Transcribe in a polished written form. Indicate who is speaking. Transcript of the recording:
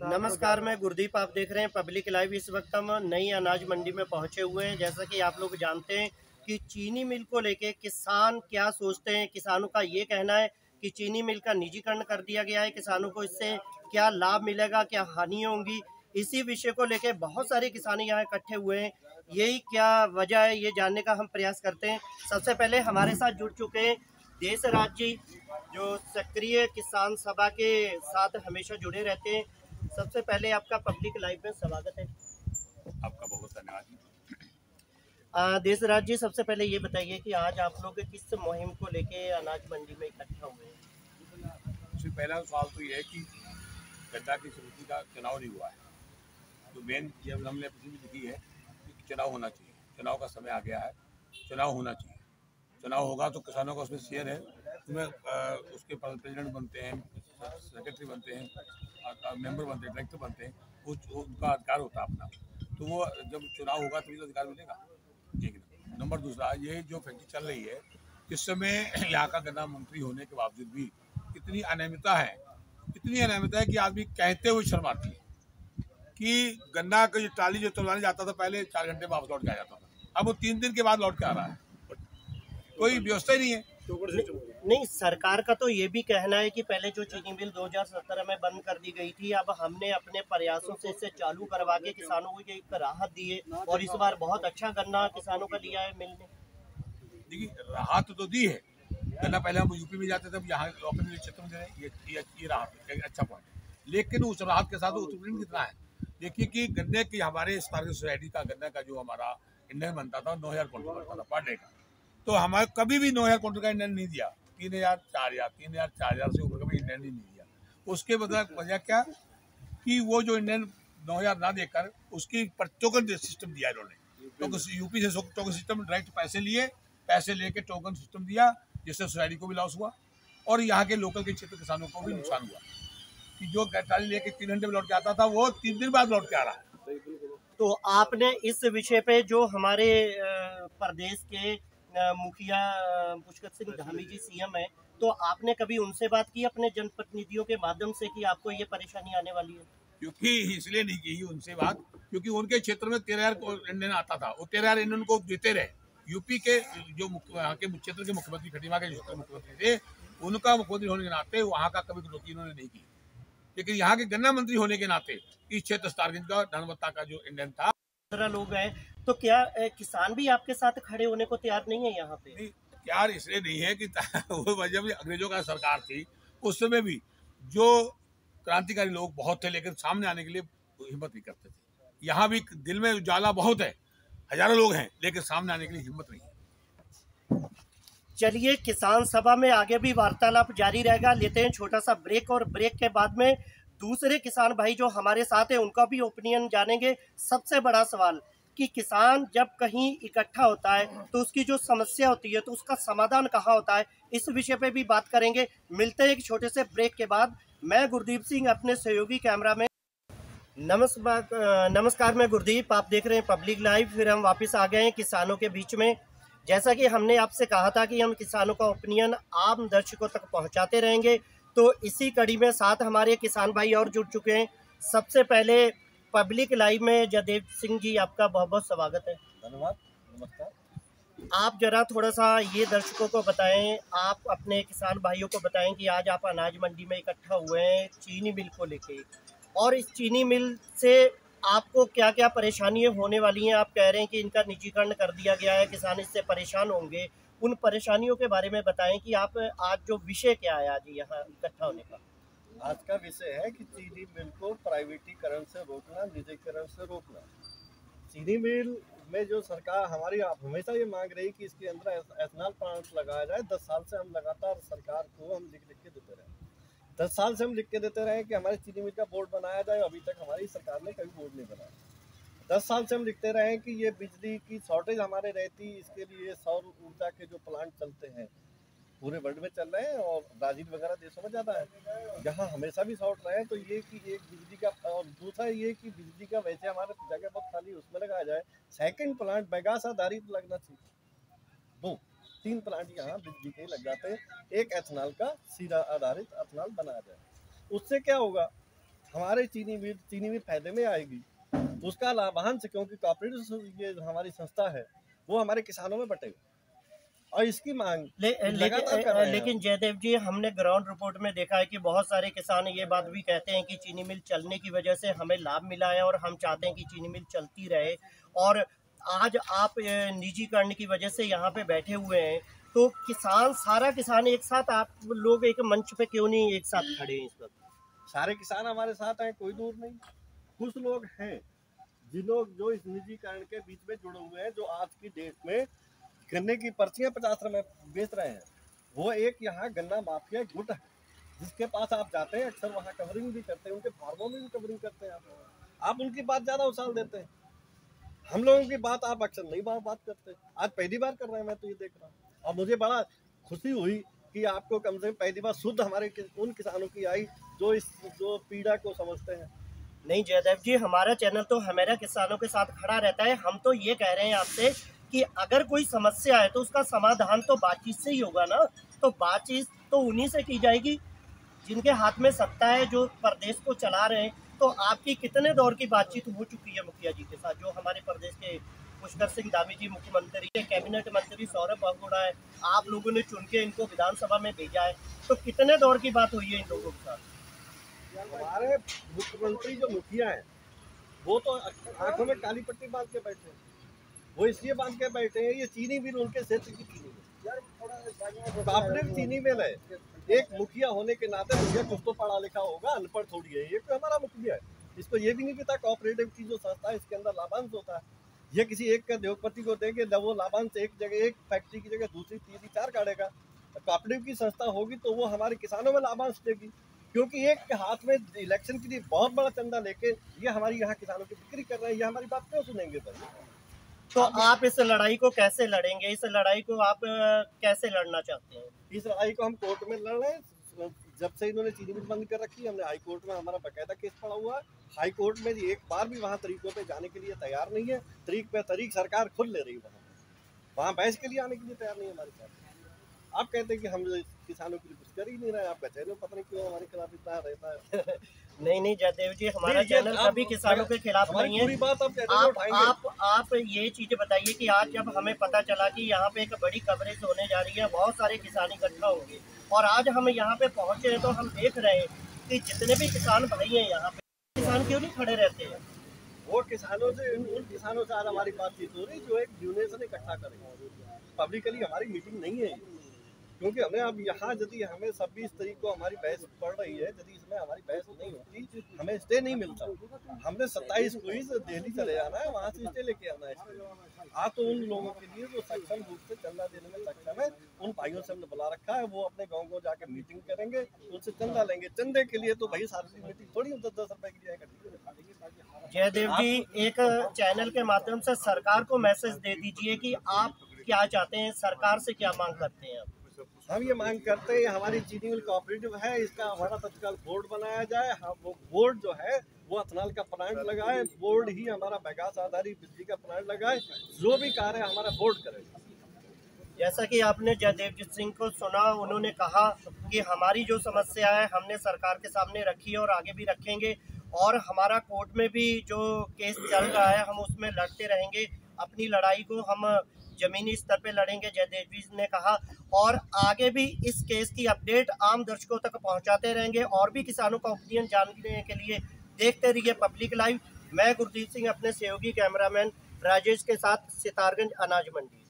Speaker 1: नमस्कार, मैं गुरदीप। आप देख रहे हैं पब्लिक लाइव। इस वक्त हम नई अनाज मंडी में पहुंचे हुए हैं। जैसा कि आप लोग जानते हैं कि चीनी मिल को लेके किसान क्या सोचते हैं। किसानों का ये कहना है कि चीनी मिल का निजीकरण कर दिया गया है। किसानों को इससे क्या लाभ मिलेगा, क्या हानि होंगी, इसी विषय को लेके बहुत सारे किसान यहाँ इकट्ठे हुए हैं। यही क्या वजह है, ये जानने का हम प्रयास करते हैं। सबसे पहले हमारे साथ जुड़ चुके हैं देशराज जी, जो सक्रिय किसान सभा के साथ हमेशा जुड़े रहते हैं। सबसे पहले आपका पब्लिक लाइव में स्वागत है।
Speaker 2: आपका बहुत धन्यवाद।
Speaker 1: देशराज जी, सबसे पहले ये बताइए कि आज आप लोग किस मुहिम को लेके अनाज मंडी में इकट्ठा हुए हैं।
Speaker 2: सबसे पहला सवाल तो ये है कि गन्ना की समिति का चुनाव नहीं हुआ है। तो मेन जब हमने अपनी भी लिखी है कि चुनाव होना चाहिए, चुनाव का समय आ गया है, चुनाव होना चाहिए। चुनाव होगा तो किसानों का उसमें शेयर है, उसमें उसके प्रेसिडेंट बनते हैं, सेक्रेटरी बनते हैं, मेंबर बनते हैं, डायरेक्टर बनते हैं, वो उनका अधिकार होता है अपना। तो वो जब चुनाव होगा तभी तो अधिकार मिलेगा। एक नंबर दूसरा, ये जो फैक्ट्री चल रही है इस समय यहाँ का गन्ना मंत्री होने के बावजूद भी इतनी अनियमितता है, इतनी अनियमितता है कि आदमी कहते हुए शर्म आती है कि गन्ना का ट्राली जो चलवाने जाता था पहले 4 घंटे में वापस लौट के आ जाता था, अब वो 3 दिन के बाद लौट के आ रहा है। कोई व्यवस्था ही नहीं है।
Speaker 1: नहीं, सरकार का तो ये भी कहना है कि पहले जो चीनी मिल 2017 में बंद कर दी गई थी, अब हमने अपने प्रयासों से इसे चालू करवा के किसानों को एक राहत दी है और इस बार बहुत अच्छा गन्ना किसानों का लिया है मिल ने।
Speaker 2: देखिए, राहत तो दी है। गन्ना पहले हम यूपी में जाते थे, अब यहाँ अपने क्षेत्र में ये राहत एक अच्छा पॉइंट है। लेकिन उस राहत के साथ उत्तर कितना है, देखिए कि गन्ने की हमारे स्टार्किंग सोसाइटी का गन्ने का जो हमारा इंधन बनता था 9,000 क्विंटल बनता था पर डे का। तो हमारे कभी भी 9,000 क्विंटल का इंधन नहीं दिया। 3,000 4,000 से ऊपर कभी इंधन ही नहीं दिया। उसके बदले वजह क्या कि वो जो इंधन 9,000 ना देकर उसकी टोकन सिस्टम दिया इन्होंने। तो यूपी से टोकन सिस्टम डायरेक्ट पैसे लिए, पैसे लेके टोकन सिस्टम दिया, जिससे सोसाइटी को भी लॉस हुआ और यहाँ के लोकल के क्षेत्र किसानों को भी नुकसान हुआ कि जो ट्राली लेके 3 घंटे में लौट के आता था वो 3 दिन बाद लौट के आ रहा है।
Speaker 1: तो आपने इस विषय पे जो हमारे प्रदेश के मुखिया पुष्कर सिंह धामी जी सीएम है, तो आपने कभी उनसे बात की अपने जनप्रतिनिधियों के माध्यम से कि आपको ये परेशानी आने वाली है?
Speaker 2: क्योंकि इसलिए नहीं की उनसे बात क्योंकि उनके क्षेत्र में 13,000 इंडियन आता था, वो 13,000 इंडियन को देते रहे। यूपी के जो यहाँ के क्षेत्र के मुख्यमंत्री खटीमा के जो मुख्यमंत्री थे, उनका मुख्यमंत्री होने के नाते वहाँ का कभी कटौती इन्होंने नहीं की। लेकिन यहाँ के गन्ना मंत्री होने के नाते इस क्षेत्र स्टारगंज का धनवत्ता का जो इंडियन था
Speaker 1: 15 लोग हैं, तो क्या किसान भी आपके साथ खड़े होने को तैयार नहीं है यहाँ पे?
Speaker 2: तैयार इसलिए नहीं है कि वो जब अंग्रेजों का सरकार थी उस समय भी जो क्रांतिकारी लोग बहुत थे, लेकिन सामने आने के लिए हिम्मत नहीं करते थे। यहाँ भी दिल में उजाला बहुत है, हजारों लोग हैं, लेकिन सामने आने के लिए हिम्मत नहीं है।
Speaker 1: चलिए, किसान सभा में आगे भी वार्तालाप जारी रहेगा। लेते हैं छोटा सा ब्रेक और ब्रेक के बाद में दूसरे किसान भाई जो हमारे साथ हैं उनका भी ओपिनियन जानेंगे। सबसे बड़ा सवाल कि किसान जब कहीं इकट्ठा होता है तो उसकी जो समस्या होती है तो उसका समाधान कहाँ होता है, इस विषय पे भी बात करेंगे। मिलते हैं एक छोटे से ब्रेक के बाद। मैं गुरदीप सिंह, अपने सहयोगी कैमरा में। नमस्कार, मैं गुरदीप। आप देख रहे हैं पब्लिक लाइव। फिर हम वापस आ गए हैं किसानों के बीच में। जैसा कि हमने आपसे कहा था कि हम किसानों का ओपिनियन आम दर्शकों तक पहुंचाते रहेंगे, तो इसी कड़ी में साथ हमारे किसान भाई और जुड़ चुके हैं। सबसे पहले पब्लिक लाइव में जयदेव सिंह जी, आपका बहुत बहुत स्वागत है।
Speaker 3: धन्यवाद, नमस्कार।
Speaker 1: आप जरा थोड़ा सा ये दर्शकों को बताएं, आप अपने किसान भाइयों को बताएं कि आज आप अनाज मंडी में इकट्ठा हुए हैं चीनी मिल को लेके, और इस चीनी मिल से आपको क्या क्या परेशानियां होने वाली हैं। आप कह रहे हैं कि इनका निजीकरण कर दिया गया है, किसान इससे परेशान होंगे। उन परेशानियों के बारे में बताएं कि आप आज जो विषय क्या है आज यहाँ इकट्ठा होने का।
Speaker 3: आज का विषय है कि चीनी मिल को प्राइवेटीकरण से रोकना, निजीकरण से रोकना। चीनी मिल में जो सरकार हमारी हमेशा ये मांग रही कि इसके अंदर एथनॉल प्लांट लगाया जाए। 10 साल से हम लगातार सरकार को हम लिख के देते रहे। 10 साल से हम लिख के देते रहे कि हमारे चीनी मिल का बोर्ड बनाया जाए, अभी तक हमारी सरकार ने कभी बोर्ड नहीं बनाया। 10 साल से हम लिखते रहे कि ये बिजली की शॉर्टेज हमारे रहती, इसके लिए सौर ऊर्जा के जो प्लांट चलते हैं पूरे वर्ल्ड में चल रहे हैं और ब्राजील वगैरह देशों में ज़्यादा है, जहाँ हमेशा भी शॉर्ट रहे हैं। तो ये कि एक बिजली का, और दूसरा ये कि बिजली का वैसे हमारे जगह बहुत खाली, उसमें लगाया जाए। सेकंड प्लांट बैगास आधारित लगना चाहिए। 3 प्लांट यहाँ बिजली के लग जाते हैं। एक एथनॉल का सीधा आधारित एथनॉल बनाया जाए। उससे क्या होगा हमारे चीनी मिल फायदे में आएगी, उसका लाभांश, क्योंकि कोऑपरेटिव ये हमारी संस्था है वो हमारे किसानों में बटेगा और इसकी मांग लगातार कर रहे हैं।
Speaker 1: लेकिन जयदेव जी, हमने ग्राउंड रिपोर्ट में देखा है कि बहुत सारे किसान ये बात भी कहते हैं कि चीनी मिल चलने की वजह से हमें लाभ मिला है और हम चाहते हैं कि चीनी मिल चलती रहे। और आज आप निजीकरण की वजह से यहाँ पे बैठे हुए हैं, तो सारा किसान एक साथ, आप लोग एक मंच पे क्यों नहीं एक साथ खड़े हैं इस वक्त?
Speaker 3: सारे किसान हमारे साथ हैं, कोई दूर नहीं। कुछ लोग हैं जो इस निजीकरण के बीच में जुड़े हुए हैं, जो आज की डेट में गन्ने की पर्चियां 50 रुपए बेच रहे हैं। वो एक यहाँ गन्ना माफिया गुट है, जिसके पास आप जाते हैं अक्सर वहाँ कवरिंग भी करते हैं, उनके फार्मों में भी कवरिंग करते हैं। आप उनकी बात ज्यादा उछाल देते हैं, हम लोगों की बात आप अक्सर नहीं बात करते। आज पहली बार कर रहे हैं, मैं तो ये देख रहा हूँ और मुझे बड़ा खुशी हुई कि आपको कम से कम पहली बार शुद्ध हमारे उन किसानों की आई जो पीड़ा को समझते हैं।
Speaker 1: नहीं जयदेव जी, हमारा चैनल तो हमारा किसानों के साथ खड़ा रहता है। हम तो ये कह रहे हैं आपसे कि अगर कोई समस्या है तो उसका समाधान तो बातचीत से ही होगा ना। तो बातचीत तो उन्हीं से की जाएगी जिनके हाथ में सत्ता है, जो प्रदेश को चला रहे हैं। तो आपकी कितने दौर की बातचीत हो चुकी है मुखिया जी के साथ, जो हमारे प्रदेश के पुष्कर सिंह धामी जी मुख्यमंत्री है, कैबिनेट मंत्री सौरभ बहुगुणा है, आप लोगों ने चुन के इनको विधानसभा में भेजा है, तो कितने दौर की बात हुई है इन लोगों के साथ?
Speaker 3: हमारे मुख्यमंत्री जो मुखिया है वो तो आंखों में काली पट्टी बांध के बैठे हैं। वो इसलिए बांध के बैठे हैं, ये चीनी मिल उनके क्षेत्र की चीनी मिल, कोऑपरेटिव चीनी मिल है। एक मुखिया होने के नाते मुखिया कुछ तो पढ़ा लिखा होगा, अनपढ़ थोड़ी है। ये तो हमारा मुखिया है, इसको ये भी नहीं पता कोऑपरेटिव की जो संस्था है इसके अंदर लाभांश होता है। ये किसी एक का उद्योगपति को देंगे, वो लाभांश एक जगह, एक फैक्ट्री की जगह दूसरी तीसरी 4 काटेगा। कोऑपरेटिव की संस्था होगी तो वो हमारे किसानों में लाभांश देगी, क्योंकि एक के हाथ में इलेक्शन के लिए बहुत बड़ा चंदा लेके ये हमारी यहाँ किसानों की बिक्री कर रहे हैं। ये हमारी बात क्यों सुनेंगे भाई?
Speaker 1: तो आप इस लड़ाई को कैसे लड़ेंगे? इस लड़ाई को आप कैसे लड़ना चाहते हैं?
Speaker 3: इस लड़ाई को हम कोर्ट में लड़ रहे हैं। जब से इन्होंने चीनी मिल बंद कर रखी, हमने हाई कोर्ट में हमारा बकायदा केस पड़ा हुआ है। हाई कोर्ट में एक बार भी वहाँ तरीकों पे जाने के लिए तैयार नहीं है। तरीक सरकार खुद ले रही है, वहाँ बहस के लिए आने के लिए तैयार नहीं है हमारे साथ। आप कहते हैं कि हम किसानों के लिए कुछ कर ही नहीं रहे। आपका चैनल पता नहीं क्यों हमारे खिलाफ इतना रहता है।
Speaker 1: नहीं जयदेव जी, हमारा चैनल कभी किसानों के खिलाफ नहीं है।
Speaker 3: बात
Speaker 1: आप ये चीजें बताइए कि आज जब हमें पता चला कि यहाँ पे एक बड़ी कवरेज होने जा रही है, बहुत सारे किसान इकट्ठा होंगे, और आज हम यहाँ पे पहुँचे हैं, तो हम देख रहे हैं कि जितने भी किसान भाई हैं यहाँ पे, किसान क्यों नहीं खड़े रहते हैं?
Speaker 3: वो किसानों से, उन किसानों से आज हमारी बातचीत हो रही जो एक यूनियन इकट्ठा करेंगे। पब्लिकली हमारी मीटिंग नहीं है, क्योंकि हमें अब यहाँ यदि हमें 26 तारीख को हमारी बहस पड़ रही है, यदि इसमें हमारी बहस नहीं होती हमें स्टे नहीं मिलता। हमने 27 को ही दिल्ली चले जाना है, वहाँ से स्टे लेके आना है। आज तो उन लोगों के लिए जो सक्षम रूप से चंदा देने में सक्षम है, उन भाइयों से हमने बुला रखा है। वो अपने गाँव को जाकर मीटिंग करेंगे, उनसे चंदा लेंगे। चंदे के लिए तो भाई सार्वजनिक मीटिंग थोड़ी 10-10 रुपए की जाएगा।
Speaker 1: जयदेव जी, एक चैनल के माध्यम से सरकार को मैसेज दे दीजिए कि आप क्या चाहते हैं, सरकार से क्या मांग करते हैं?
Speaker 3: हम ये मांग करते हैं, हमारी चीनी मिल कोऑपरेटिव है, इसका हमारा तत्काल बोर्ड बनाया जाए। हम वो बोर्ड जो है वो एथेनॉल का प्लांट लगाए, बोर्ड ही हमारा बायोगैस आधारित बिजली का प्लांट लगाए। जो भी कार्य हमारा बोर्ड करेगा।
Speaker 1: जैसा कि आपने जयदेव सिंह को सुना, उन्होंने कहा कि हमारी जो समस्या है हमने सरकार के सामने रखी है और आगे भी रखेंगे, और हमारा कोर्ट में भी जो केस चल रहा है हम उसमें लड़ते रहेंगे। अपनी लड़ाई को हम जमीनी स्तर पे लड़ेंगे, जयदेव जी ने कहा, और आगे भी इस केस की अपडेट आम दर्शकों तक पहुंचाते रहेंगे। और भी किसानों का ओपिनियन जानने के लिए देखते रहिए पब्लिक लाइव। मैं गुरदीप सिंह अपने सहयोगी कैमरामैन राजेश के साथ, सितारगंज अनाज मंडी।